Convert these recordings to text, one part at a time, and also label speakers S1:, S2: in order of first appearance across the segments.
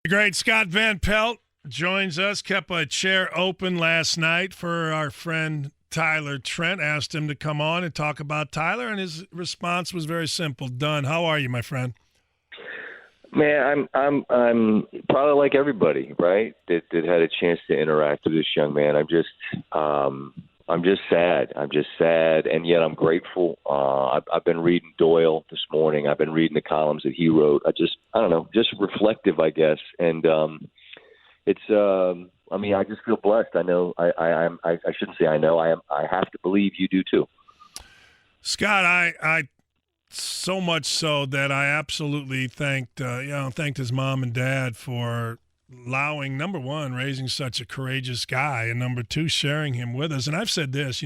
S1: Great. Scott Van Pelt joins us. Kept a chair open last night for our friend Tyler Trent. Asked him to come on and talk about Tyler, and his response was very simple. Done. How are you, my friend?
S2: Man, I'm probably like everybody, right? That had a chance to interact with this young man. I'm just sad. I'm just sad, and yet I'm grateful. I've been reading Doyle this morning. I've been reading the columns that he wrote. I don't know, just reflective, I guess. And it's, I mean, I just feel blessed. I know. I shouldn't say I know. I have to believe you do too.
S1: Scott, I so much so that I absolutely thanked his mom and dad for allowing, number one, raising such a courageous guy, and number two, sharing him with us. And I've said this,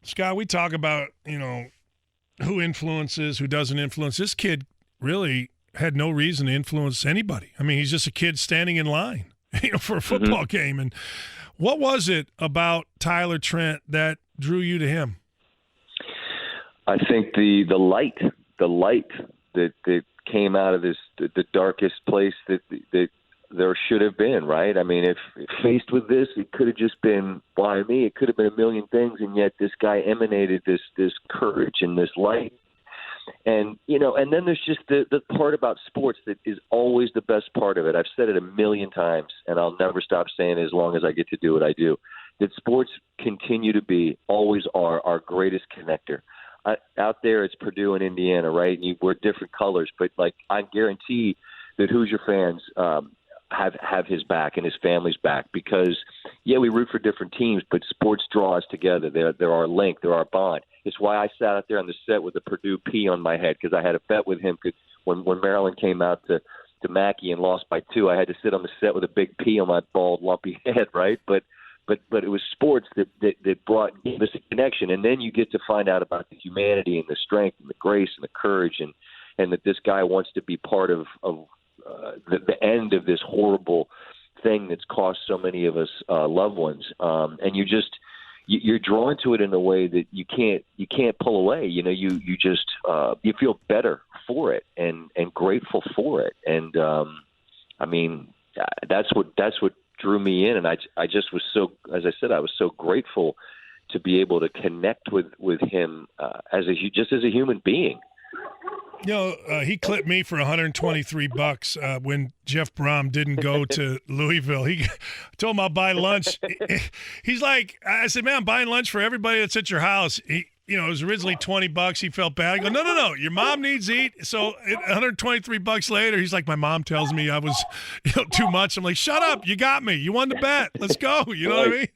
S1: Scott, we talk about, who influences, who doesn't influence. This kid really had no reason to influence anybody. I mean, he's just a kid standing in line, for a football game. And what was it about Tyler Trent that drew you to him?
S2: I think the light that came out of this, the darkest place that there should have been, right? I mean, if faced with this, it could have just been, why me? It could have been a million things, and yet this guy emanated this courage and this light. And, and then there's just the part about sports that is always the best part of it. I've said it a million times, and I'll never stop saying it as long as I get to do what I do, that sports continue to be, always are, our greatest connector. Out there, it's Purdue and Indiana, right? And we're different colors, but I guarantee that Hoosier fans have his back and his family's back, because we root for different teams, but sports draw us together. They're our link, they're our bond. It's why I sat out there on the set with a Purdue P on my head, because I had a bet with him. When Maryland came out to Mackey and lost by 2, I had to sit on the set with a big P on my bald, lumpy head, right? But it was sports that gave us a connection, and then you get to find out about the humanity and the strength and the grace and the courage, and that this guy wants to be part of the end of this horrible thing that's cost so many of us loved ones. And you're drawn to it in a way that you can't pull away. You just you feel better for it and grateful for it. And I mean, that's what drew me in, and I just was so, as I said, I was so grateful to be able to connect with him as a human being.
S1: He clipped me for $123 when Jeff Brom didn't go to Louisville. He told him I'll buy lunch. He's like, I said, man, I'm buying lunch for everybody that's at your house. It was originally $20. He felt bad. I go, no. Your mom needs to eat. So $123 later, he's like, my mom tells me I was, too much. I'm like, shut up. You got me. You won the bet. Let's go. You know what I mean?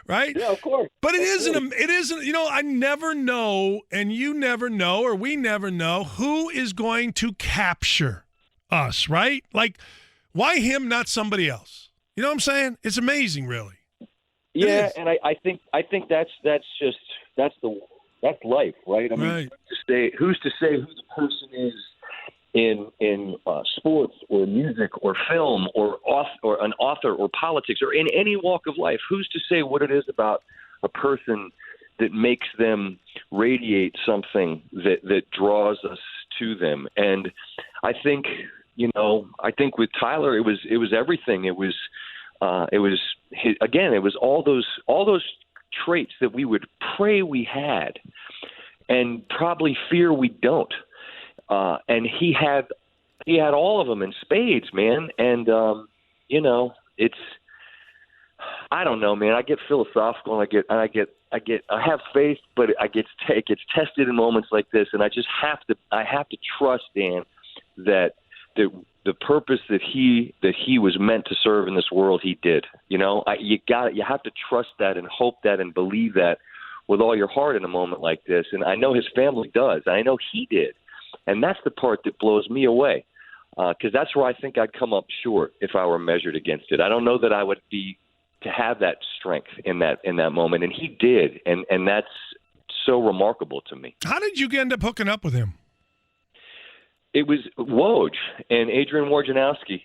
S1: Right?
S2: Yeah, of course.
S1: But it isn't, I never know, and you never know, or we never know who is going to capture us, right? Like, why him, not somebody else? You know what I'm saying? It's amazing, really.
S2: Yeah, and I think that's life, right? I mean,
S1: right.
S2: Who's to say who the person is in sports or music or film or an author or politics or in any walk of life? Who's to say what it is about a person that makes them radiate something that draws us to them? And I think with Tyler, it was everything. It was all those traits that we would pray we had and probably fear we don't. And he had all of them in spades, man. And, it's, I don't know, man, I get philosophical and I have faith, but it gets tested in moments like this. And I have to trust, Dan, that the purpose that he was meant to serve in this world, he did. You have to trust that and hope that and believe that with all your heart in a moment like this. And I know his family does. I know he did. And that's the part that blows me away, because that's where I think I'd come up short if I were measured against it. I don't know that I would be to have that strength in that moment. And he did. And that's so remarkable to me.
S1: How did you end up hooking up with him?
S2: It was Woj and Adrian Wojnarowski.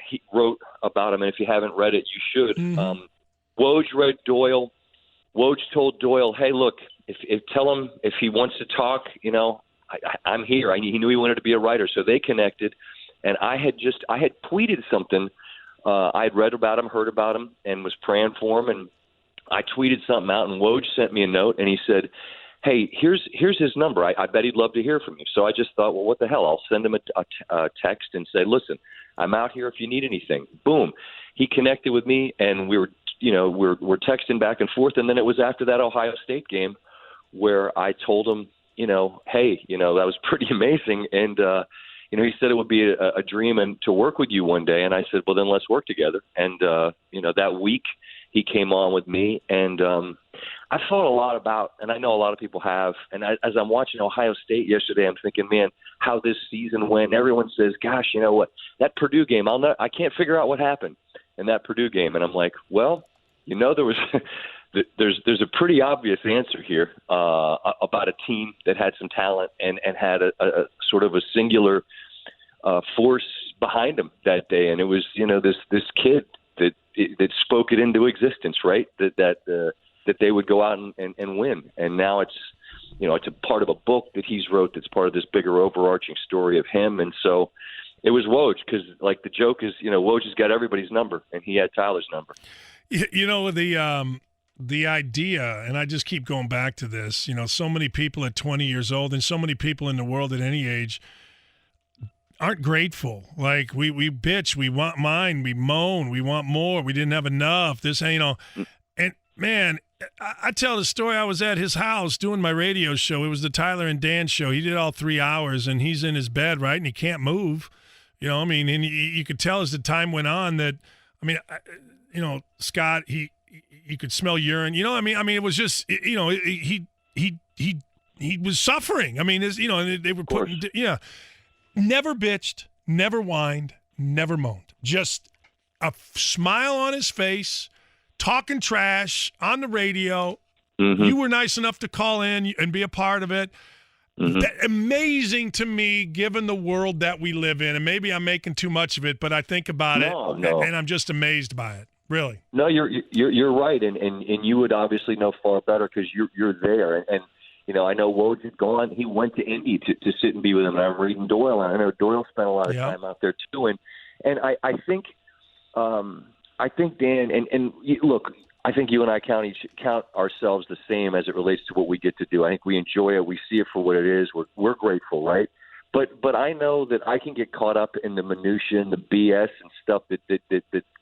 S2: He wrote about him, and if you haven't read it, you should.
S1: Mm-hmm.
S2: Woj read Doyle. Woj told Doyle, "Hey, look, if tell him if he wants to talk, I'm here." He knew he wanted to be a writer, so they connected. And I had tweeted something. I had read about him, heard about him, and was praying for him. And I tweeted something out, and Woj sent me a note, and he said, "Hey, here's his number. I bet he'd love to hear from you." So I just thought, well, what the hell? I'll send him a text and say, "Listen, I'm out here if you need anything." Boom. He connected with me, and we're texting back and forth. And then it was after that Ohio State game where I told him, hey, that was pretty amazing. And, he said it would be a dream and to work with you one day. And I said, well, then let's work together. And, that week he came on with me. And I thought a lot about, and I know a lot of people have, and as I'm watching Ohio State yesterday, I'm thinking, man, how this season went. Everyone says, gosh, you know what, that Purdue game, I can't figure out what happened in that Purdue game. And I'm like, well, there was there's a pretty obvious answer here about a team that had some talent and had a sort of a singular force behind them that day. And it was, this kid that spoke it into existence, right? That they would go out and win. And now it's a part of a book that he's wrote that's part of this bigger overarching story of him. And so it was Woj, because like the joke is, Woj has got everybody's number, and he had Tyler's number.
S1: The idea, and I just keep going back to this, so many people at 20 years old and so many people in the world at any age aren't grateful. Like we bitch, we want mine, we moan, we want more, we didn't have enough. This ain't and man, I tell the story. I was at his house doing my radio show. It was the Tyler and Dan show. He did all 3 hours, and he's in his bed, right, and he can't move. And you could tell as the time went on that, Scott, you could smell urine. It was just, he was suffering. They were putting, never bitched, never whined, never moaned. Just a smile on his face, talking trash on the radio. Mm-hmm. You were nice enough to call in and be a part of it. Mm-hmm. Amazing to me, given the world that we live in. And maybe I'm making too much of it, but I think about it, and I'm just amazed by it. Really?
S2: No, you're right, and you would obviously know far better because you're there. And I know Woj had gone. He went to Indy to sit and be with him. And I'm reading Doyle, and I know Doyle spent a lot of time out there too. And I think Dan and look, I think you and I count ourselves the same as it relates to what we get to do. I think we enjoy it. We see it for what it is. We're grateful, right? But I know that I can get caught up in the minutia and the BS and stuff that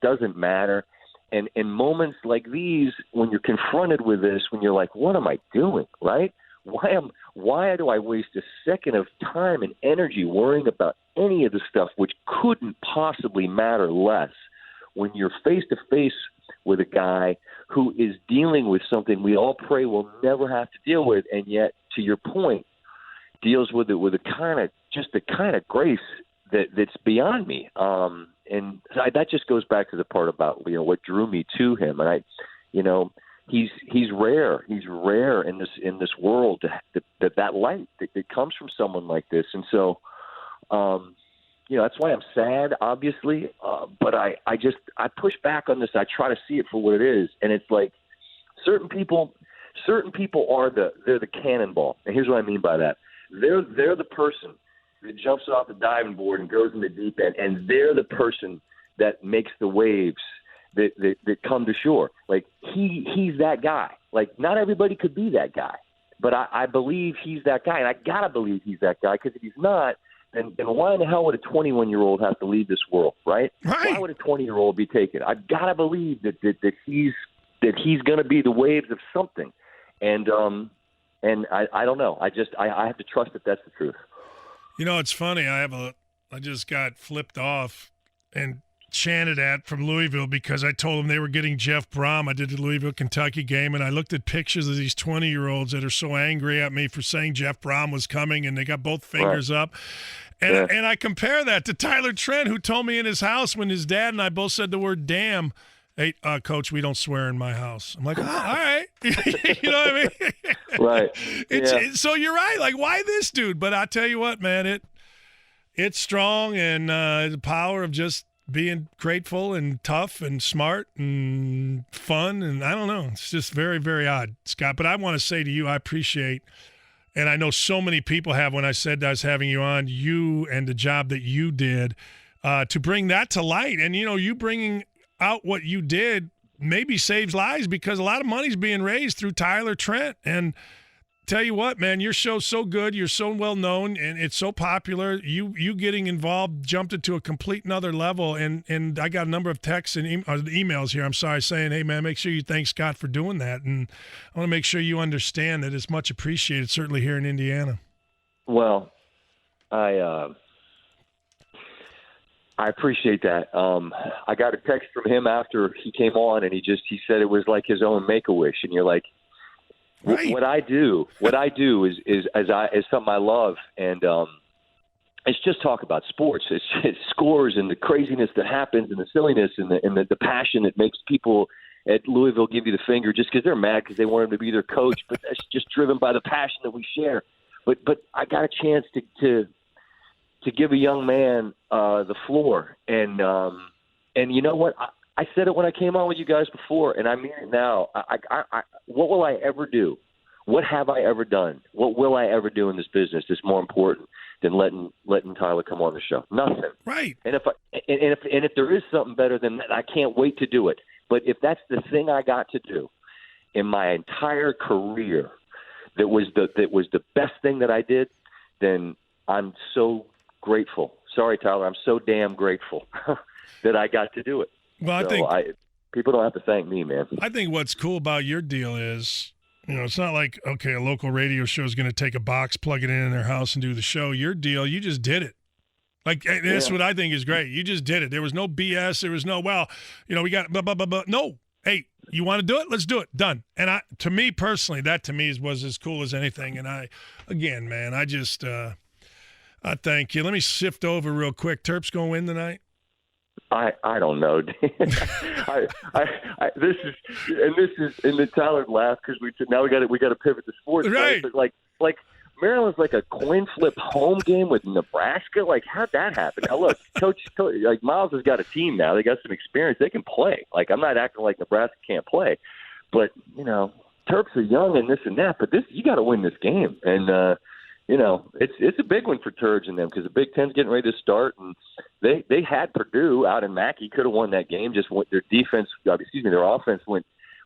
S2: doesn't matter. And in moments like these, when you're confronted with this, when you're like, what am I doing, right? Why do I waste a second of time and energy worrying about any of the stuff which couldn't possibly matter less when you're face-to-face with a guy who is dealing with something we all pray we'll never have to deal with, and yet, to your point, deals with it with a kind of grace that's beyond me. And that just goes back to the part about what drew me to him. And he's rare. He's rare in this world that light that comes from someone like this. And so, that's why I'm sad, obviously. But I push back on this. I try to see it for what it is. And it's like certain people are they're the cannonball. And here's what I mean by that. They're the person that jumps off the diving board and goes in the deep end, and they're the person that makes the waves that come to shore. Like he's that guy. Like not everybody could be that guy, but I believe he's that guy, and I gotta believe he's that guy, because if he's not, then why in the hell would a 21-year-old have to leave this world, right? Why would a 20-year-old be taken? I've gotta believe that he's gonna be the waves of something, and I don't know. I have to trust that that's the truth.
S1: It's funny. I just got flipped off and chanted at from Louisville because I told them they were getting Jeff Brom. I did the Louisville, Kentucky game, and I looked at pictures of these 20-year-olds that are so angry at me for saying Jeff Brom was coming, and they got both fingers up. And I compare that to Tyler Trent, who told me in his house when his dad and I both said the word damn, "Hey, Coach, we don't swear in my house." I'm like, all right. You know what I mean?
S2: Right.
S1: So you're right. Like, why this dude? But I tell you what, man, it's strong, and the power of just being grateful and tough and smart and fun. And I don't know. It's just very, very odd, Scott. But I want to say to you, I appreciate and I know so many people have when I said I was having you on, you and the job that you did to bring that to light. And, you bringing out what you did maybe saves lives because a lot of money's being raised through Tyler Trent. And tell you what, man, your show's so good. You're so well known, and it's so popular. You getting involved jumped it to a complete another level. And I got a number of texts and emails here. I'm sorry, saying, "Hey, man, make sure you thank Scott for doing that." And I want to make sure you understand that it's much appreciated, certainly here in Indiana.
S2: Well, I appreciate that. I got a text from him after he came on, and he said it was like his own Make-A-Wish, and you're like.
S1: Right.
S2: What I do is something I love, and it's just talk about sports. It's scores and the craziness that happens and the silliness and the passion that makes people at Louisville give you the finger just because they're mad because they want him to be their coach. But that's just driven by the passion that we share. But I got a chance to give a young man the floor, and you know what? I said it when I came on with you guys before, and I mean it now. What will I ever do? What have I ever done? What will I ever do in this business that's more important than letting Tyler come on the show? Nothing.
S1: Right.
S2: And if there is something better than that, I can't wait to do it. But if that's the thing I got to do in my entire career, that was the best thing that I did, then I'm so grateful. Sorry, Tyler, I'm so damn grateful that I got to do it.
S1: Well, I think
S2: people don't have to thank me, man.
S1: I think what's cool about your deal is, it's not like, okay, a local radio show is going to take a box, plug it in their house, and do the show. Your deal, you just did it. Like, that's what I think is great. You just did it. There was no BS. There was no, we got blah, blah, blah, blah. No. Hey, you want to do it? Let's do it. Done. And to me personally, that to me was as cool as anything. And I just I thank you. Let me sift over real quick. Terps going to win tonight?
S2: I don't know. This is and then Tyler laughed because we got to pivot to sports,
S1: right?
S2: But like Maryland's like a coin flip home game with Nebraska. Like, how'd that happen? Now look, coach, like Miles has got a team now. They got some experience. They can play. Like, I'm not acting like Nebraska can't play, but Terps are young and this and that. But you got to win this game, and it's a big one for Terps and them because the Big Ten's getting ready to start, and they had Purdue out in Mackey, could have won that game. Just their offense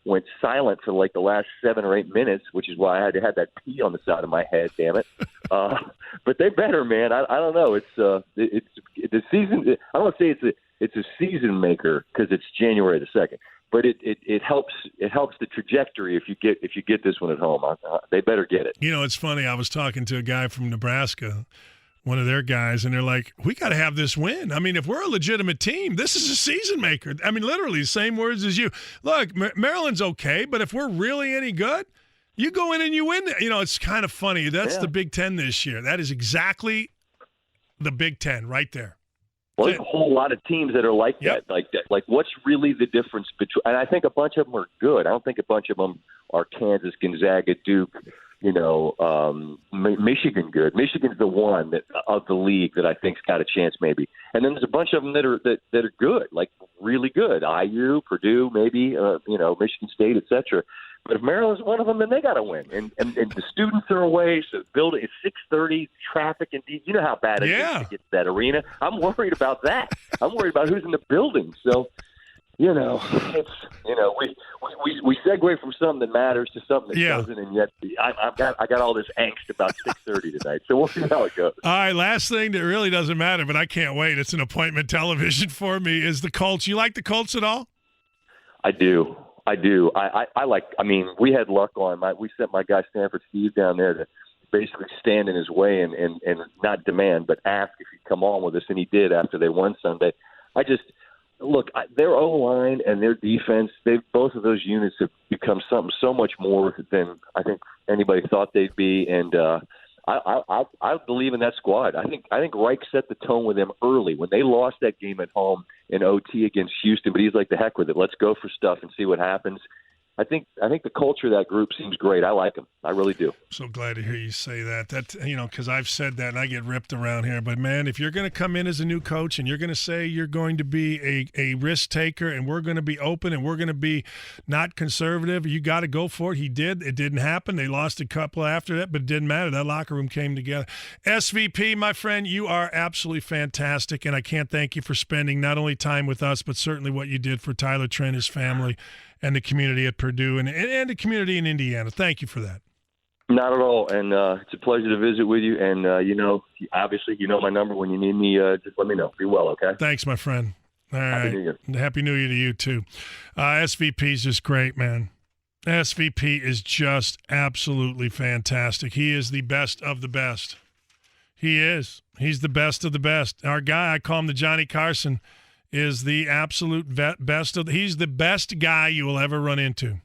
S2: went silent for like the last 7 or 8 minutes, which is why I had to have that pee on the side of my head. Damn it! But they better, man. I don't know. It's the season. I don't want to say it's a season maker because it's January the 2nd. But it helps the trajectory if you get this one at home. They better get it.
S1: It's funny. I was talking to a guy from Nebraska, one of their guys, and they're like, "We got to have this win. I mean, if we're a legitimate team, this is a season maker." I mean, literally, same words as you. Look, Maryland's okay, but if we're really any good, you go in and you win. It's kind of funny. That's the Big Ten this year. That is exactly the Big Ten right there.
S2: Well, there's a whole lot of teams that are like that. Like, what's really the difference between? And I think a bunch of them are good. I don't think a bunch of them are Kansas, Gonzaga, Duke, Michigan good. Michigan's the one of the league that I think's got a chance, maybe. And then there's a bunch of them that are good, like really good. IU, Purdue, maybe Michigan State, etc. But if Maryland's one of them, then they got to win. And the students are away, so building it's 6:30, traffic, and you know how bad it is to get to that arena. I'm worried about that. I'm worried about who's in the building. So, it's we segue from something that matters to something that doesn't, and yet I got all this angst about 6:30 tonight. So we'll see how it goes. All
S1: right, last thing that really doesn't matter, but I can't wait. It's an appointment television for me. Is the Colts? You like the Colts at all?
S2: I do. We had luck we sent my guy Stanford Steve down there to basically stand in his way and not demand, but ask if he'd come on with us, and he did after they won Sunday. Their O-line and their defense, both of those units have become something so much more than I think anybody thought they'd be, and I believe in that squad. I think Reich set the tone with them early when they lost that game at home in OT against Houston, but he's like, the heck with it. Let's go for stuff and see what happens. I think the culture of that group seems great. I like them. I really do.
S1: So glad to hear you say that. Because I've said that and I get ripped around here. But, man, if you're going to come in as a new coach and you're going to say you're going to be a risk taker and we're going to be open and we're going to be not conservative, you got to go for it. He did. It didn't happen. They lost a couple after that, but it didn't matter. That locker room came together. SVP, my friend, you are absolutely fantastic, and I can't thank you for spending not only time with us, but certainly what you did for Tyler Trent, his family, and the community at Purdue and the community in Indiana. Thank you for that.
S2: Not at all, and it's a pleasure to visit with you. And obviously, you know my number. When you need me, just let me know. Be well, okay?
S1: Thanks, my friend. All right.
S2: Happy New Year.
S1: Happy New Year to you too. SVP is just great, man. SVP is just absolutely fantastic. He is the best of the best. He is. He's the best of the best. Our guy, I call him the Johnny Carson, is the absolute best of. He's the best guy you will ever run into.